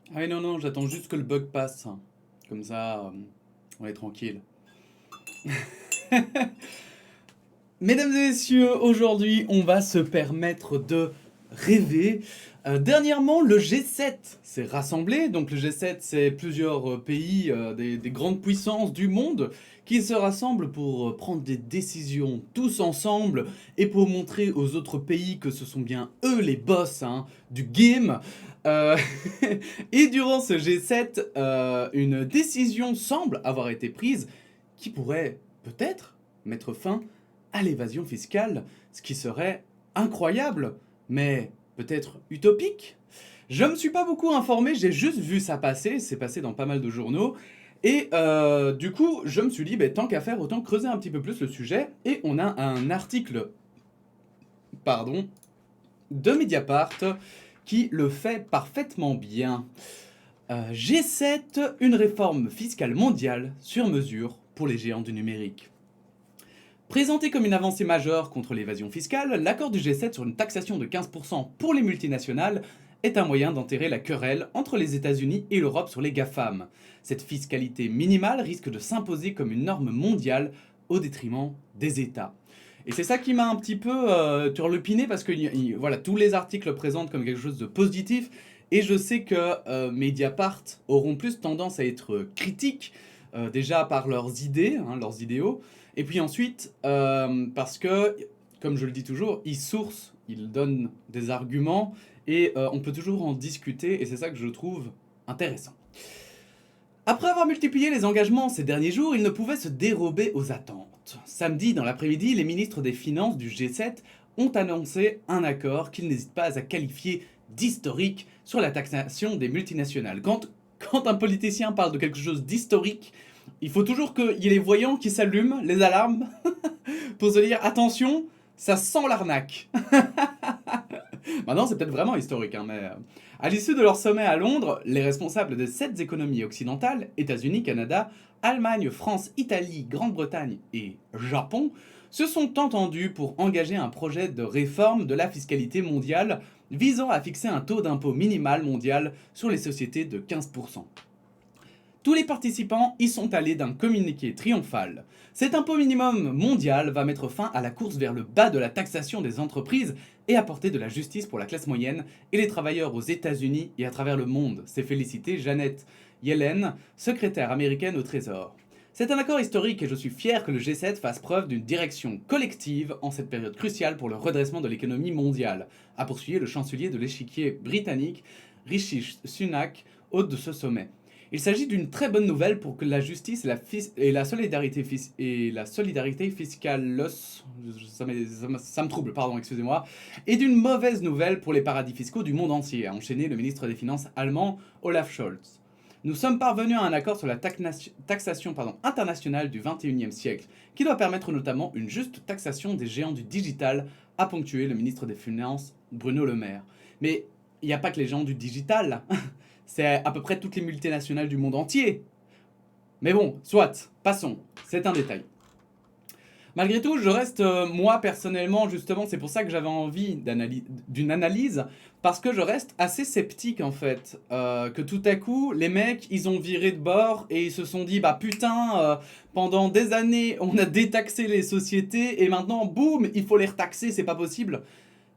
Ah oui, non, non, j'attends juste que le bug passe. Comme ça, on est tranquille. Mesdames et messieurs, aujourd'hui, on va se permettre de rêver. Dernièrement, le G7 s'est rassemblé. Donc le G7, c'est plusieurs pays, des grandes puissances du monde qui se rassemblent pour prendre des décisions tous ensemble et pour montrer aux autres pays que ce sont bien eux les boss hein, du game. Euh, et durant ce G7, une décision semble avoir été prise qui pourrait peut-être mettre fin à l'évasion fiscale, ce qui serait incroyable, mais peut-être utopique. Je me suis pas beaucoup informé, j'ai juste vu ça passer, c'est passé dans pas mal de journaux, et du coup, je me suis dit, bah, tant qu'à faire, autant creuser un petit peu plus le sujet, et on a un article, pardon, de Mediapart qui le fait parfaitement bien. G7, une réforme fiscale mondiale sur mesure pour les géants du numérique. Présenté comme une avancée majeure contre l'évasion fiscale, l'accord du G7 sur une taxation de 15% pour les multinationales est un moyen d'enterrer la querelle entre les États-Unis et l'Europe sur les GAFAM. Cette fiscalité minimale risque de s'imposer comme une norme mondiale au détriment des États. Et c'est ça qui m'a un petit peu turlupiné parce que voilà, tous les articles le présentent comme quelque chose de positif et je sais que Mediapart auront plus tendance à être critiques déjà par leurs idées, hein, leurs idéaux, et puis ensuite, parce que, comme je le dis toujours, ils sourcent, ils donnent des arguments, et on peut toujours en discuter, et c'est ça que je trouve intéressant. Après avoir multiplié les engagements ces derniers jours, ils ne pouvaient se dérober aux attentes. Samedi, dans l'après-midi, les ministres des Finances du G7 ont annoncé un accord qu'ils n'hésitent pas à qualifier d'historique sur la taxation des multinationales. Quand un politicien parle de quelque chose d'historique, il faut toujours qu'il y ait les voyants qui s'allument, les alarmes, pour se dire attention, ça sent l'arnaque. Maintenant, c'est peut-être vraiment historique, hein, mais. À l'issue de leur sommet à Londres, les responsables des 7 économies occidentales, États-Unis, Canada, Allemagne, France, Italie, Grande-Bretagne et Japon, se sont entendus pour engager un projet de réforme de la fiscalité mondiale visant à fixer un taux d'impôt minimal mondial sur les sociétés de 15%. Tous les participants y sont allés d'un communiqué triomphal. Cet impôt minimum mondial va mettre fin à la course vers le bas de la taxation des entreprises et apporter de la justice pour la classe moyenne et les travailleurs aux États-Unis et à travers le monde, s'est félicité Janet Yellen, secrétaire américaine au Trésor. C'est un accord historique et je suis fier que le G7 fasse preuve d'une direction collective en cette période cruciale pour le redressement de l'économie mondiale, a poursuivi le chancelier de l'échiquier britannique Rishi Sunak, hôte de ce sommet. Il s'agit d'une très bonne nouvelle pour que la justice et la solidarité, fiscale, ça me trouble, pardon, excusez-moi, et d'une mauvaise nouvelle pour les paradis fiscaux du monde entier, a enchaîné le ministre des Finances allemand Olaf Scholz. Nous sommes parvenus à un accord sur la taxation internationale du 21e siècle, qui doit permettre notamment une juste taxation des géants du digital, a ponctué le ministre des Finances Bruno Le Maire. Mais il n'y a pas que les géants du digital. C'est à peu près toutes les multinationales du monde entier. Mais bon, soit, passons, c'est un détail. Malgré tout, je reste, moi personnellement, justement, c'est pour ça que j'avais envie d'une analyse, parce que je reste assez sceptique en fait, que tout à coup, les mecs, ils ont viré de bord et ils se sont dit, bah putain, pendant des années, on a détaxé les sociétés et maintenant, boum, il faut les retaxer, c'est pas possible.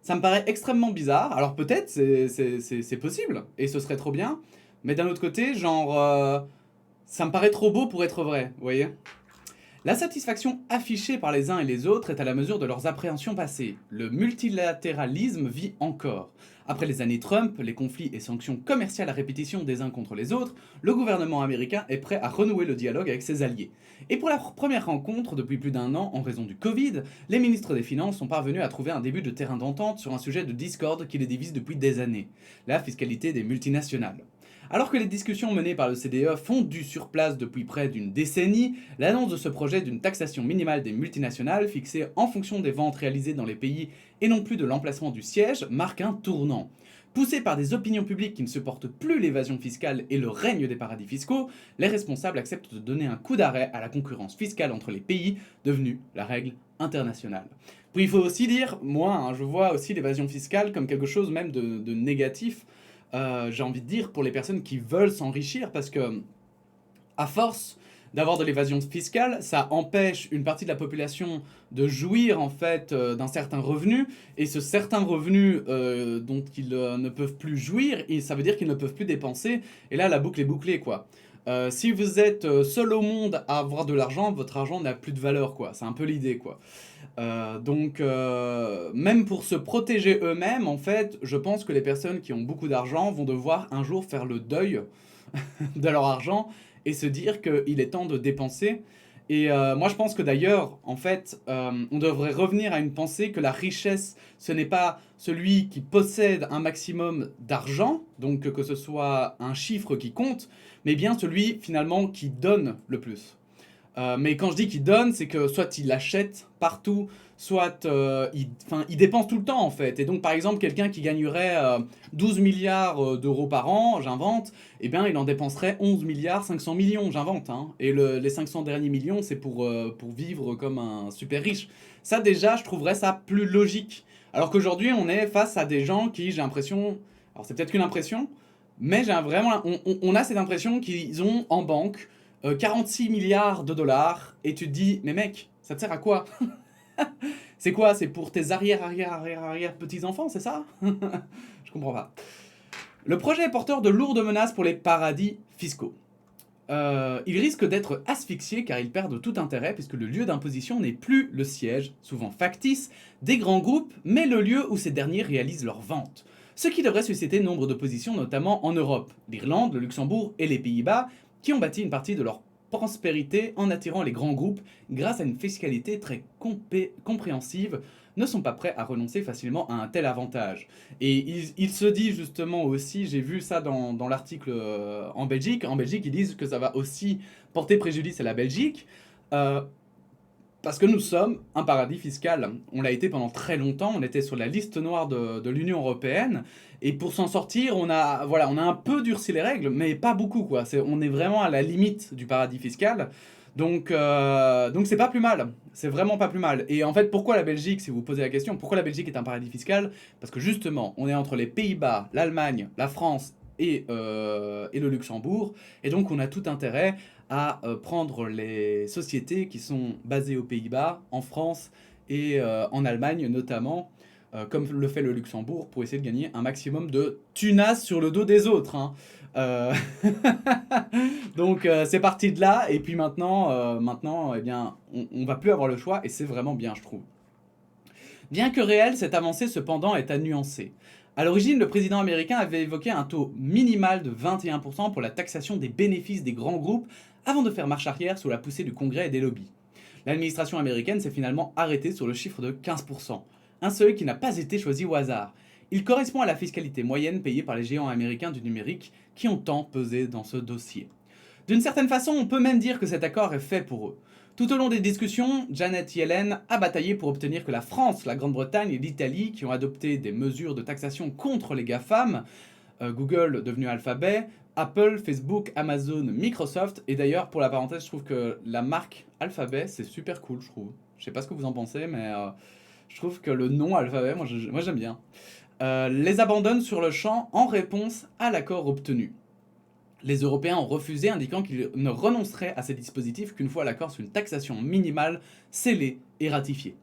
Ça me paraît extrêmement bizarre. Alors peut-être c'est possible et ce serait trop bien. Mais d'un autre côté, genre, ça me paraît trop beau pour être vrai, vous voyez. La satisfaction affichée par les uns et les autres est à la mesure de leurs appréhensions passées. Le multilatéralisme vit encore. Après les années Trump, les conflits et sanctions commerciales à répétition des uns contre les autres, le gouvernement américain est prêt à renouer le dialogue avec ses alliés. Et pour la première rencontre depuis plus d'un an en raison du Covid, les ministres des Finances sont parvenus à trouver un début de terrain d'entente sur un sujet de discorde qui les divise depuis des années, la fiscalité des multinationales. Alors que les discussions menées par le CDE font du sur place depuis près d'une décennie, l'annonce de ce projet d'une taxation minimale des multinationales fixée en fonction des ventes réalisées dans les pays et non plus de l'emplacement du siège marque un tournant. Poussés par des opinions publiques qui ne supportent plus l'évasion fiscale et le règne des paradis fiscaux, les responsables acceptent de donner un coup d'arrêt à la concurrence fiscale entre les pays, devenue la règle internationale. Puis il faut aussi dire, moi, je vois aussi l'évasion fiscale comme quelque chose même de négatif, j'ai envie de dire, pour les personnes qui veulent s'enrichir, parce que à force d'avoir de l'évasion fiscale, ça empêche une partie de la population de jouir en fait d'un certain revenu, et ce certain revenu dont ils ne peuvent plus jouir, et ça veut dire qu'ils ne peuvent plus dépenser, et là la boucle est bouclée quoi. Si vous êtes seul au monde à avoir de l'argent, votre argent n'a plus de valeur quoi, c'est un peu l'idée quoi. Même pour se protéger eux-mêmes, en fait, je pense que les personnes qui ont beaucoup d'argent vont devoir un jour faire le deuil de leur argent et se dire qu'il est temps de dépenser. Et moi, je pense que d'ailleurs, en fait, on devrait revenir à une pensée que la richesse, ce n'est pas celui qui possède un maximum d'argent, donc que ce soit un chiffre qui compte, mais bien celui finalement qui donne le plus. Mais quand je dis qu'il donne, c'est que soit il achète partout, soit il dépense tout le temps en fait. Et donc par exemple, quelqu'un qui gagnerait 12 milliards d'euros par an, j'invente, eh bien il en dépenserait 11 milliards 500 millions, j'invente. Hein. Et les 500 derniers millions, c'est pour vivre comme un super riche. Ça déjà, je trouverais ça plus logique. Alors qu'aujourd'hui, on est face à des gens qui, j'ai l'impression, alors c'est peut-être qu'une impression, mais on a cette impression qu'ils ont en banque 46 milliards de dollars, et tu te dis, mais mec, ça te sert à quoi? C'est quoi? C'est pour tes arrière petits-enfants, c'est ça? Je comprends pas. Le projet est porteur de lourdes menaces pour les paradis fiscaux. Ils risquent d'être asphyxiés car ils perdent tout intérêt puisque le lieu d'imposition n'est plus le siège, souvent factice, des grands groupes, mais le lieu où ces derniers réalisent leurs ventes. Ce qui devrait susciter nombre d'oppositions, notamment en Europe, l'Irlande, le Luxembourg et les Pays-Bas, qui ont bâti une partie de leur prospérité en attirant les grands groupes grâce à une fiscalité très compréhensive, ne sont pas prêts à renoncer facilement à un tel avantage. Et il se dit justement aussi, j'ai vu ça dans l'article en Belgique, ils disent que ça va aussi porter préjudice à la Belgique, euh, parce que nous sommes un paradis fiscal. On l'a été pendant très longtemps, on était sur la liste noire de l'Union Européenne, et pour s'en sortir, on a un peu durci les règles, mais pas beaucoup, quoi. On est vraiment à la limite du paradis fiscal, donc c'est pas plus mal, c'est vraiment pas plus mal. Et en fait, pourquoi la Belgique, si vous vous posez la question, pourquoi la Belgique est un paradis fiscal? Parce que justement, on est entre les Pays-Bas, l'Allemagne, la France et le Luxembourg, et donc on a tout intérêt à prendre les sociétés qui sont basées aux Pays-Bas, en France et en Allemagne notamment, comme le fait le Luxembourg, pour essayer de gagner un maximum de tunas sur le dos des autres. Hein. Euh, donc c'est parti de là, et puis maintenant eh bien, on va plus avoir le choix, et c'est vraiment bien, je trouve. Bien que réelle, cette avancée cependant est à nuancer. À l'origine, le président américain avait évoqué un taux minimal de 21% pour la taxation des bénéfices des grands groupes avant de faire marche arrière sous la poussée du Congrès et des lobbies. L'administration américaine s'est finalement arrêtée sur le chiffre de 15%, un seuil qui n'a pas été choisi au hasard. Il correspond à la fiscalité moyenne payée par les géants américains du numérique qui ont tant pesé dans ce dossier. D'une certaine façon, on peut même dire que cet accord est fait pour eux. Tout au long des discussions, Janet Yellen a bataillé pour obtenir que la France, la Grande-Bretagne et l'Italie, qui ont adopté des mesures de taxation contre les GAFAM, Google devenu Alphabet, Apple, Facebook, Amazon, Microsoft, et d'ailleurs, pour la parenthèse, je trouve que la marque Alphabet, c'est super cool, je trouve. Je sais pas ce que vous en pensez, mais je trouve que le nom Alphabet, moi j'aime bien. Les abandonnent sur le champ en réponse à l'accord obtenu. Les Européens ont refusé, indiquant qu'ils ne renonceraient à ces dispositifs qu'une fois l'accord sur une taxation minimale scellé et ratifié.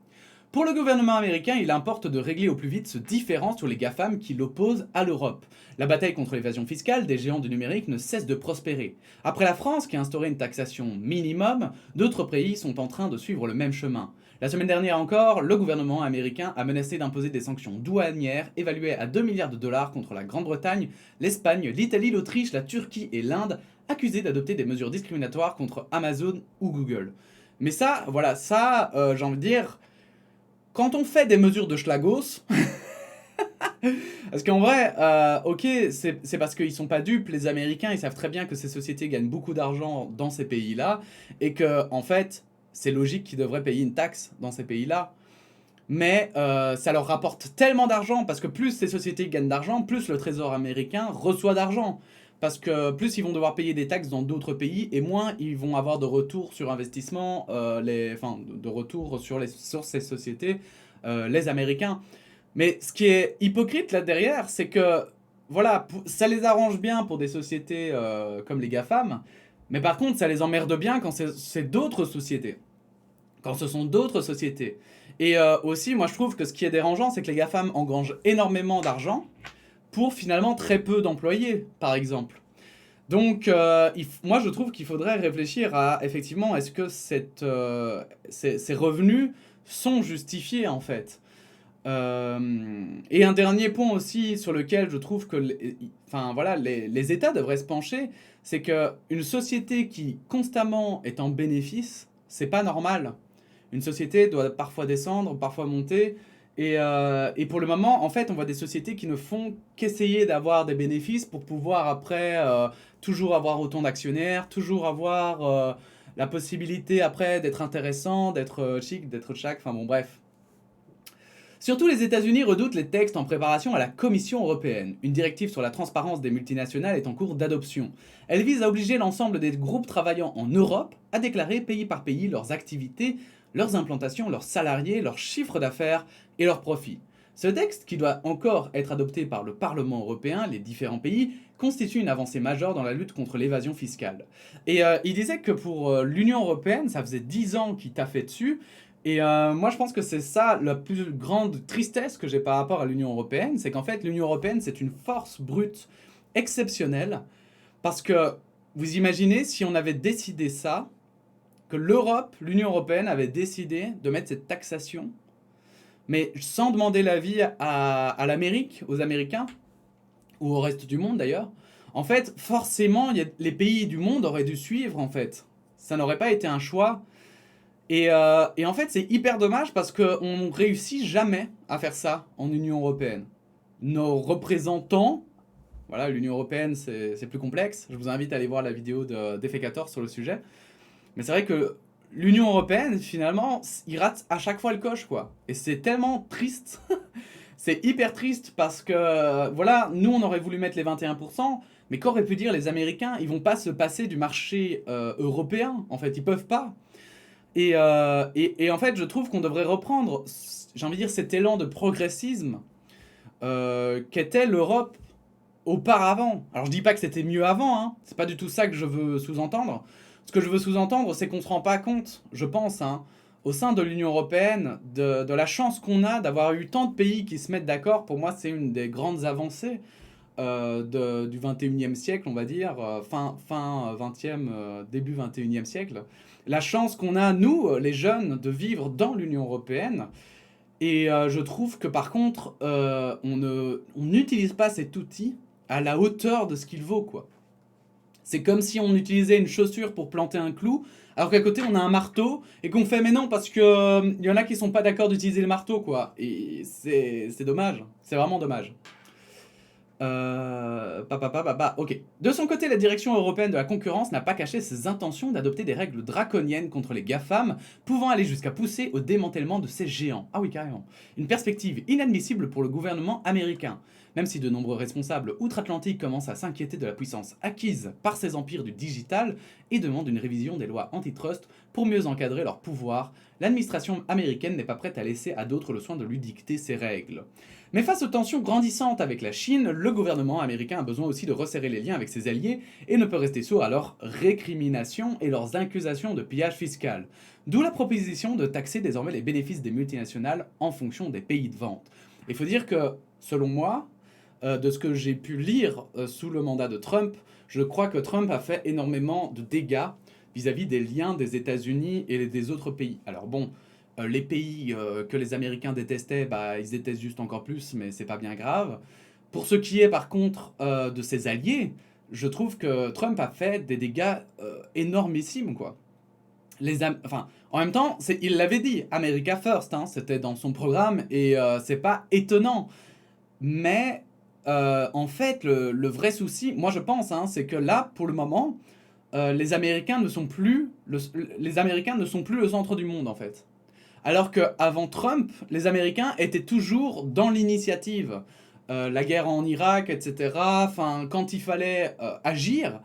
Pour le gouvernement américain, il importe de régler au plus vite ce différend sur les GAFAM qui l'opposent à l'Europe. La bataille contre l'évasion fiscale des géants du numérique ne cesse de prospérer. Après la France qui a instauré une taxation minimum, d'autres pays sont en train de suivre le même chemin. La semaine dernière encore, le gouvernement américain a menacé d'imposer des sanctions douanières évaluées à 2 milliards de dollars contre la Grande-Bretagne, l'Espagne, l'Italie, l'Autriche, la Turquie et l'Inde, accusées d'adopter des mesures discriminatoires contre Amazon ou Google. Mais ça, j'ai envie de dire, quand on fait des mesures de schlagos, parce qu'en vrai, ok, c'est parce qu'ils sont pas dupes, les Américains, ils savent très bien que ces sociétés gagnent beaucoup d'argent dans ces pays-là, et que, en fait, c'est logique qu'ils devraient payer une taxe dans ces pays-là. Mais ça leur rapporte tellement d'argent, parce que plus ces sociétés gagnent d'argent, plus le trésor américain reçoit d'argent. Parce que plus ils vont devoir payer des taxes dans d'autres pays, et moins ils vont avoir de retour sur investissement, de retour sur ces sociétés, les Américains. Mais ce qui est hypocrite là derrière, c'est que voilà, ça les arrange bien pour des sociétés comme les GAFAM, mais par contre, ça les emmerde bien quand c'est d'autres sociétés. Quand ce sont d'autres sociétés. Et aussi, moi je trouve que ce qui est dérangeant, c'est que les GAFAM engrangent énormément d'argent pour finalement très peu d'employés, par exemple. Donc, moi je trouve qu'il faudrait réfléchir à, effectivement, est-ce que ces revenus sont justifiés en fait. Et un dernier point aussi sur lequel je trouve que enfin, voilà, les États devraient se pencher, c'est qu'une société qui constamment est en bénéfice, c'est pas normal. Une société doit parfois descendre, parfois monter. Et pour le moment, en fait, on voit des sociétés qui ne font qu'essayer d'avoir des bénéfices pour pouvoir après toujours avoir autant d'actionnaires, toujours avoir la possibilité après d'être intéressant, d'être chic, d'être chac, enfin bon bref. Surtout les États-Unis redoutent les textes en préparation à la Commission européenne. Une directive sur la transparence des multinationales est en cours d'adoption. Elle vise à obliger l'ensemble des groupes travaillant en Europe à déclarer pays par pays leurs activités, leurs implantations, leurs salariés, leurs chiffres d'affaires et leurs profits. Ce texte, qui doit encore être adopté par le Parlement européen, les différents pays, constitue une avancée majeure dans la lutte contre l'évasion fiscale. Et il disait que pour l'Union européenne, ça faisait 10 ans qu'il taffait dessus, et moi, je pense que c'est ça la plus grande tristesse que j'ai par rapport à l'Union européenne, c'est qu'en fait, l'Union européenne, c'est une force brute exceptionnelle, parce que vous imaginez si on avait décidé ça, que l'Europe, l'Union européenne avait décidé de mettre cette taxation, mais sans demander l'avis à l'Amérique, aux Américains, ou au reste du monde d'ailleurs. En fait, forcément, les pays du monde auraient dû suivre, en fait. Ça n'aurait pas été un choix. Et en fait, c'est hyper dommage parce qu'on réussit jamais à faire ça en Union Européenne. Nos représentants, voilà, l'Union Européenne c'est plus complexe, je vous invite à aller voir la vidéo d'Effecator sur le sujet, mais c'est vrai que l'Union Européenne, finalement, ils ratent à chaque fois le coche, quoi. Et c'est tellement triste, c'est hyper triste parce que, voilà, nous on aurait voulu mettre les 21%, mais qu'auraient pu dire les Américains? Ils vont pas se passer du marché européen, en fait, ils peuvent pas. Et en fait, je trouve qu'on devrait reprendre, j'ai envie de dire, cet élan de progressisme qu'était l'Europe auparavant. Alors je dis pas que c'était mieux avant, hein. C'est pas du tout ça que je veux sous-entendre. Ce que je veux sous-entendre, c'est qu'on se rend pas compte, je pense, hein, au sein de l'Union Européenne, de la chance qu'on a d'avoir eu tant de pays qui se mettent d'accord. Pour moi, c'est une des grandes avancées du 21e siècle, on va dire, fin 20e, début 21e siècle. La chance qu'on a, nous, les jeunes, de vivre dans l'Union Européenne. Et je trouve que par contre, on n'utilise pas cet outil à la hauteur de ce qu'il vaut, quoi. C'est comme si on utilisait une chaussure pour planter un clou, alors qu'à côté on a un marteau, et qu'on fait mais non, parce que y en a qui sont pas d'accord d'utiliser le marteau, quoi. Et c'est dommage, c'est vraiment dommage. Ok. De son côté, la direction européenne de la concurrence n'a pas caché ses intentions d'adopter des règles draconiennes contre les GAFAM, pouvant aller jusqu'à pousser au démantèlement de ces géants. Ah oui, carrément. Une perspective inadmissible pour le gouvernement américain. Même si de nombreux responsables outre-Atlantique commencent à s'inquiéter de la puissance acquise par ces empires du digital et demandent une révision des lois antitrust pour mieux encadrer leur pouvoir, l'administration américaine n'est pas prête à laisser à d'autres le soin de lui dicter ses règles. Mais face aux tensions grandissantes avec la Chine, le gouvernement américain a besoin aussi de resserrer les liens avec ses alliés et ne peut rester sourd à leurs récriminations et leurs accusations de pillage fiscal. D'où la proposition de taxer désormais les bénéfices des multinationales en fonction des pays de vente. Il faut dire que, selon moi, de ce que j'ai pu lire sous le mandat de Trump, je crois que Trump a fait énormément de dégâts vis-à-vis des liens des États-Unis et des autres pays. Alors bon, les pays que les Américains détestaient, bah, ils détestent juste encore plus, mais c'est pas bien grave. Pour ce qui est par contre de ses alliés, je trouve que Trump a fait des dégâts énormissimes, quoi. Enfin, en même temps, il l'avait dit, America First, hein, c'était dans son programme, et c'est pas étonnant. Mais en fait, le vrai souci, moi je pense, hein, c'est que là, pour le moment, les Américains ne sont plus les Américains ne sont plus le centre du monde, en fait. Alors qu'avant Trump, les Américains étaient toujours dans l'initiative. La guerre en Irak, etc. Enfin, quand il fallait agir,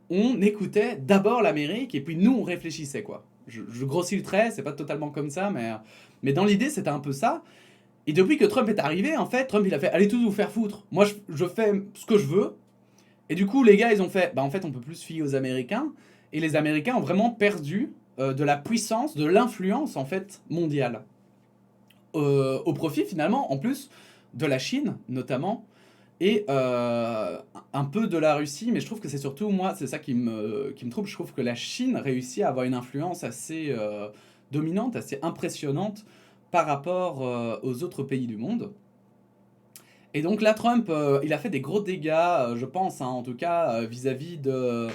on écoutait d'abord l'Amérique et puis nous on réfléchissait, quoi. Je grossis le trait, c'est pas totalement comme ça, mais dans l'idée c'était un peu ça. Et depuis que Trump est arrivé, en fait, Trump il a fait allez tous vous faire foutre. Moi je fais ce que je veux. Et du coup les gars ils ont fait bah en fait on peut plus se fier aux Américains. Et les Américains ont vraiment perdu de la puissance, de l'influence en fait mondiale. Au profit finalement en plus de la Chine notamment. Et un peu de la Russie, mais je trouve que c'est surtout, moi, c'est ça qui me trouble. Je trouve que la Chine réussit à avoir une influence assez dominante, assez impressionnante par rapport aux autres pays du monde. Et donc là, Trump, il a fait des gros dégâts, je pense, hein, en tout cas, vis-à-vis de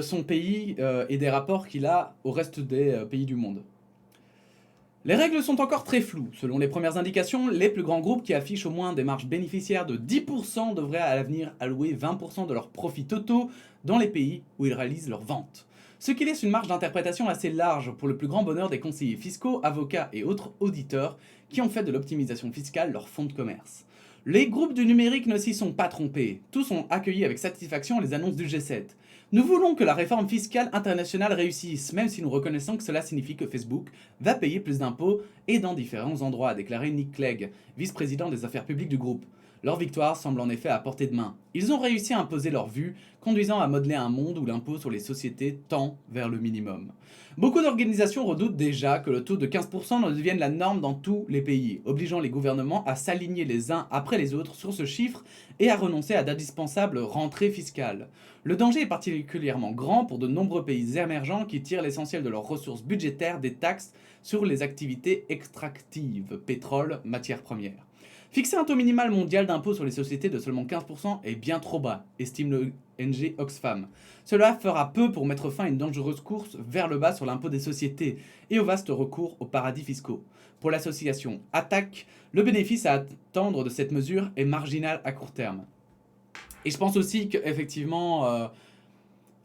son pays et des rapports qu'il a au reste des pays du monde. Les règles sont encore très floues. Selon les premières indications, les plus grands groupes qui affichent au moins des marges bénéficiaires de 10% devraient à l'avenir allouer 20% de leurs profits totaux dans les pays où ils réalisent leurs ventes. Ce qui laisse une marge d'interprétation assez large pour le plus grand bonheur des conseillers fiscaux, avocats et autres auditeurs qui ont fait de l'optimisation fiscale leur fonds de commerce. Les groupes du numérique ne s'y sont pas trompés. Tous ont accueilli avec satisfaction les annonces du G7. Nous voulons que la réforme fiscale internationale réussisse, même si nous reconnaissons que cela signifie que Facebook va payer plus d'impôts et dans différents endroits, a déclaré Nick Clegg, vice-président des affaires publiques du groupe. Leur victoire semble en effet à portée de main. Ils ont réussi à imposer leur vue, conduisant à modeler un monde où l'impôt sur les sociétés tend vers le minimum. Beaucoup d'organisations redoutent déjà que le taux de 15% ne devienne la norme dans tous les pays, obligeant les gouvernements à s'aligner les uns après les autres sur ce chiffre et à renoncer à d'indispensables rentrées fiscales. Le danger est particulièrement grand pour de nombreux pays émergents qui tirent l'essentiel de leurs ressources budgétaires des taxes sur les activités extractives, pétrole, matières premières. Fixer un taux minimal mondial d'impôt sur les sociétés de seulement 15% est bien trop bas, estime le NG Oxfam. Cela fera peu pour mettre fin à une dangereuse course vers le bas sur l'impôt des sociétés et au vaste recours aux paradis fiscaux. Pour l'association Attac, le bénéfice à attendre de cette mesure est marginal à court terme. Et je pense aussi qu'effectivement,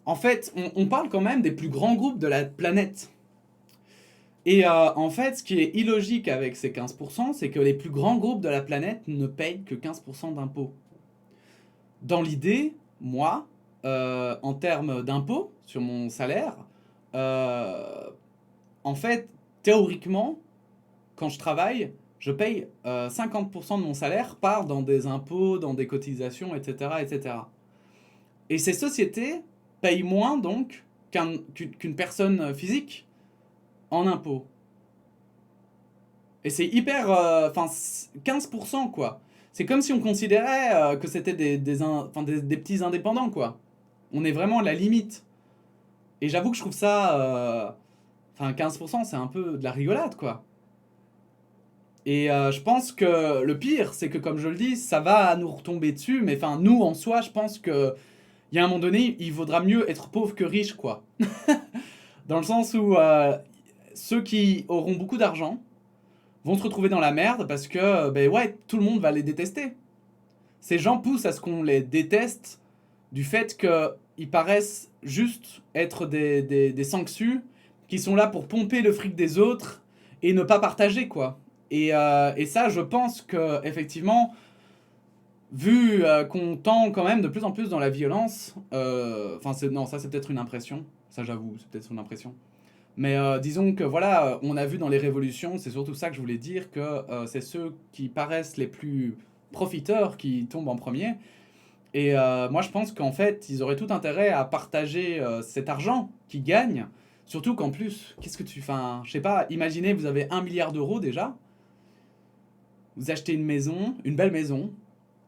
en fait, on parle quand même des plus grands groupes de la planète. Et en fait, ce qui est illogique avec ces 15%, c'est que les plus grands groupes de la planète ne payent que 15% d'impôts. Dans l'idée, moi, en termes d'impôts sur mon salaire, en fait, théoriquement, quand je travaille, je paye 50% de mon salaire part dans des impôts, dans des cotisations, etc. etc. Et ces sociétés payent moins donc qu'une personne physique en impôts. Et c'est hyper... Enfin, 15% quoi. C'est comme si on considérait que c'était des petits indépendants quoi. On est vraiment à la limite. Et j'avoue que je trouve ça... Enfin, 15% c'est un peu de la rigolade quoi. Et je pense que le pire, c'est que comme je le dis, ça va nous retomber dessus. Mais enfin, nous en soi, je pense que... Il y a un moment donné, il vaudra mieux être pauvre que riche quoi. Dans le sens où ceux qui auront beaucoup d'argent vont se retrouver dans la merde parce que ben ouais, tout le monde va les détester. Ces gens poussent à ce qu'on les déteste du fait qu'ils paraissent juste être des sanctus qui sont là pour pomper le fric des autres et ne pas partager quoi. Et ça, je pense que effectivement, vu qu'on tend quand même de plus en plus dans la violence, enfin non, ça c'est peut-être une impression. Ça j'avoue, c'est peut-être une impression. Mais disons que voilà, on a vu dans les révolutions, c'est surtout ça que je voulais dire, que c'est ceux qui paraissent les plus profiteurs qui tombent en premier. Et moi je pense qu'en fait, ils auraient tout intérêt à partager cet argent qu'ils gagnent. Surtout qu'en plus, qu'est-ce que tu... Enfin, je sais pas, imaginez, vous avez 1 milliard d'euros déjà. Vous achetez une maison, une belle maison.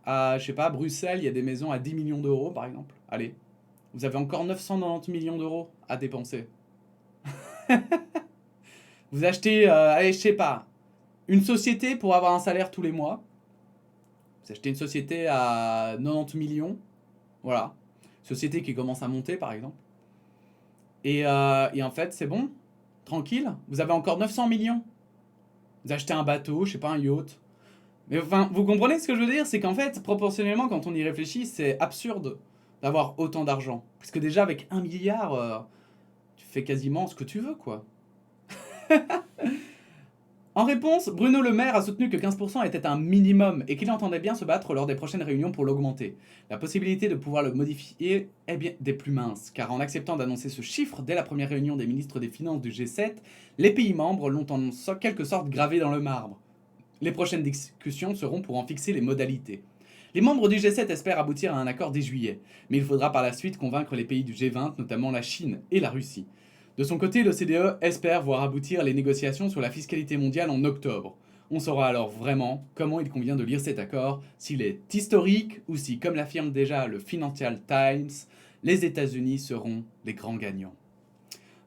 À, je sais pas, Bruxelles, il y a des maisons à 10 millions d'euros par exemple. Allez, vous avez encore 990 millions d'euros à dépenser. Vous achetez, allez, je sais pas, une société pour avoir un salaire tous les mois. Vous achetez une société à 90 millions. Voilà. Société qui commence à monter, par exemple. Et en fait, c'est bon. Tranquille. Vous avez encore 900 millions. Vous achetez un bateau, je sais pas, un yacht. Mais enfin, vous comprenez ce que je veux dire? C'est qu'en fait, proportionnellement, quand on y réfléchit, c'est absurde d'avoir autant d'argent. Parce que déjà, avec 1 milliard, tu fais quasiment ce que tu veux, quoi. En réponse, Bruno Le Maire a soutenu que 15% était un minimum et qu'il entendait bien se battre lors des prochaines réunions pour l'augmenter. La possibilité de pouvoir le modifier est bien des plus minces, car en acceptant d'annoncer ce chiffre dès la première réunion des ministres des Finances du G7, les pays membres l'ont en quelque sorte gravé dans le marbre. Les prochaines discussions seront pour en fixer les modalités. Les membres du G7 espèrent aboutir à un accord dès juillet, mais il faudra par la suite convaincre les pays du G20, notamment la Chine et la Russie. De son côté, l'OCDE espère voir aboutir les négociations sur la fiscalité mondiale en octobre. On saura alors vraiment comment il convient de lire cet accord, s'il est historique ou si, comme l'affirme déjà le Financial Times, les États-Unis seront les grands gagnants.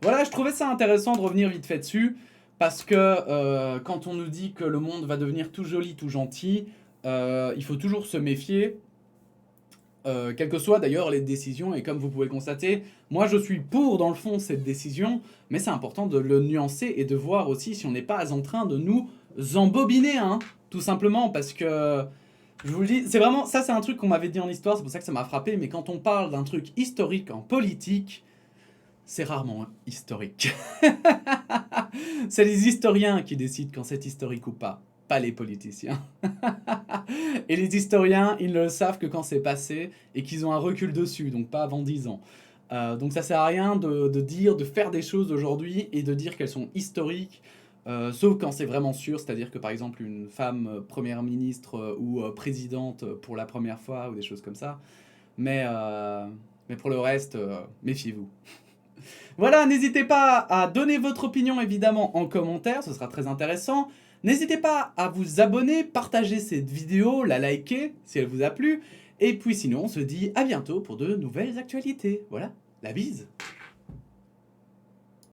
Voilà, je trouvais ça intéressant de revenir vite fait dessus, parce que quand on nous dit que le monde va devenir tout joli, tout gentil, il faut toujours se méfier, quelles que soient d'ailleurs les décisions, et comme vous pouvez le constater, moi je suis pour dans le fond cette décision, mais c'est important de le nuancer et de voir aussi si on n'est pas en train de nous embobiner, hein, tout simplement, parce que, je vous le dis, c'est vraiment, ça c'est un truc qu'on m'avait dit en histoire, c'est pour ça que ça m'a frappé, mais quand on parle d'un truc historique en politique, c'est rarement historique. C'est les historiens qui décident quand c'est historique ou pas les politiciens. Et les historiens, ils ne le savent que quand c'est passé et qu'ils ont un recul dessus, donc pas avant 10 ans. Donc ça sert à rien de faire des choses aujourd'hui et de dire qu'elles sont historiques, sauf quand c'est vraiment sûr, c'est-à-dire que par exemple une femme première ministre ou présidente pour la première fois ou des choses comme ça. Mais pour le reste, méfiez-vous. Voilà, n'hésitez pas à donner votre opinion évidemment en commentaire, ce sera très intéressant. N'hésitez pas à vous abonner, partager cette vidéo, la liker si elle vous a plu. Et puis sinon, on se dit à bientôt pour de nouvelles actualités. Voilà, la bise!